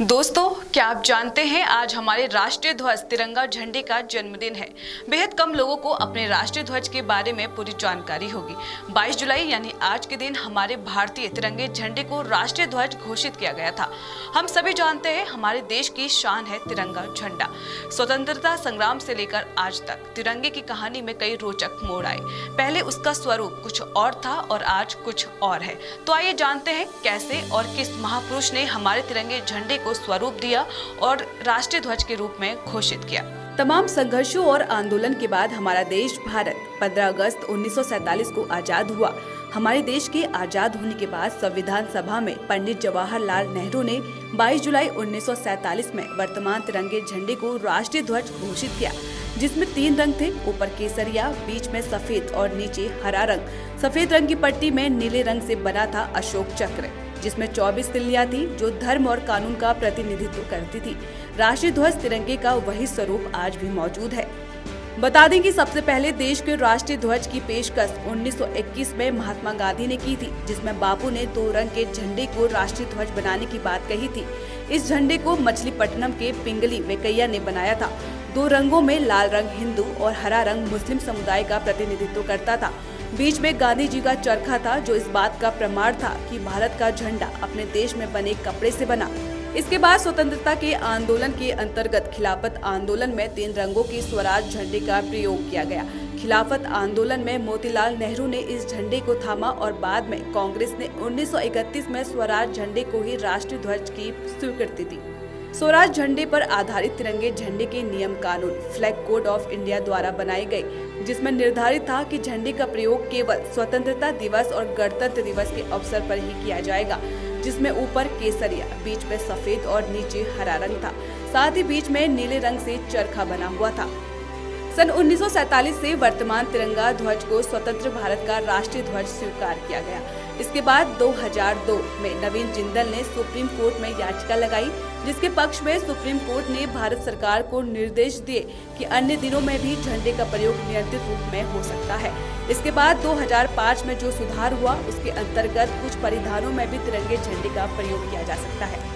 दोस्तों, क्या आप जानते हैं आज हमारे राष्ट्रीय ध्वज तिरंगा झंडे का जन्मदिन है। बेहद कम लोगों को अपने राष्ट्रीय ध्वज के बारे में पूरी जानकारी होगी। 22 जुलाई यानी आज के दिन हमारे भारतीय तिरंगे झंडे को राष्ट्रीय ध्वज घोषित किया गया था। हम सभी जानते हैं हमारे देश की शान है तिरंगा झंडा। स्वतंत्रता संग्राम से लेकर आज तक तिरंगे की कहानी में कई रोचक मोड़ आए। पहले उसका स्वरूप कुछ और था और आज कुछ और है। तो आइए जानते हैं कैसे और किस महापुरुष ने हमारे तिरंगे झंडे को स्वरूप दिया और राष्ट्रीय ध्वज के रूप में घोषित किया। तमाम संघर्षों और आंदोलन के बाद हमारा देश भारत 15 अगस्त 1947 को आजाद हुआ। हमारे देश के आजाद होने के बाद संविधान सभा में पंडित जवाहरलाल नेहरू ने 22 जुलाई 1947 में वर्तमान तिरंगे झंडे को राष्ट्रीय ध्वज घोषित किया, जिसमें 3 रंग थे। ऊपर केसरिया, बीच में सफेद और नीचे हरा रंग। सफेद रंग की पट्टी में नीले रंग से बना था अशोक चक्र, जिसमें 24 तिल्लियां थी जो धर्म और कानून का प्रतिनिधित्व करती थी। राष्ट्रीय ध्वज तिरंगे का वही स्वरूप आज भी मौजूद है। बता दें कि सबसे पहले देश के राष्ट्रीय ध्वज की पेशकश 1921 में महात्मा गांधी ने की थी, जिसमें बापू ने 2 रंग के झंडे को राष्ट्रीय ध्वज बनाने की बात कही थी। इस झंडे को मछलीपट्टनम के पिंगली वेंकैया ने बनाया था। 2 रंगों में लाल रंग हिंदू और हरा रंग मुस्लिम समुदाय का प्रतिनिधित्व करता था। बीच में गांधी जी का चरखा था, जो इस बात का प्रमाण था कि भारत का झंडा अपने देश में बने कपड़े से बना। इसके बाद स्वतंत्रता के आंदोलन के अंतर्गत खिलाफत आंदोलन में 3 रंगों के स्वराज झंडे का प्रयोग किया गया। खिलाफत आंदोलन में मोतीलाल नेहरू ने इस झंडे को थामा और बाद में कांग्रेस ने 1931 में स्वराज झंडे को ही राष्ट्रीय ध्वज की स्वीकृति दी। स्वराज झंडे पर आधारित तिरंगे झंडे के नियम कानून फ्लैग कोड ऑफ इंडिया द्वारा बनाए गए, जिसमें निर्धारित था कि झंडे का प्रयोग केवल स्वतंत्रता दिवस और गणतंत्र दिवस के अवसर पर ही किया जाएगा, जिसमें ऊपर केसरिया, बीच में सफेद और नीचे हरा रंग था। साथ ही बीच में नीले रंग से चरखा बना हुआ था। सन 1947 से वर्तमान तिरंगा ध्वज को स्वतंत्र भारत का राष्ट्रीय ध्वज स्वीकार किया गया। इसके बाद 2002 में नवीन जिंदल ने सुप्रीम कोर्ट में याचिका लगाई, जिसके पक्ष में सुप्रीम कोर्ट ने भारत सरकार को निर्देश दिए कि अन्य दिनों में भी झंडे का प्रयोग नियंत्रित रूप में हो सकता है। इसके बाद 2005 में जो सुधार हुआ, उसके अंतर्गत कुछ परिधानों में भी तिरंगे झंडे का प्रयोग किया जा सकता है।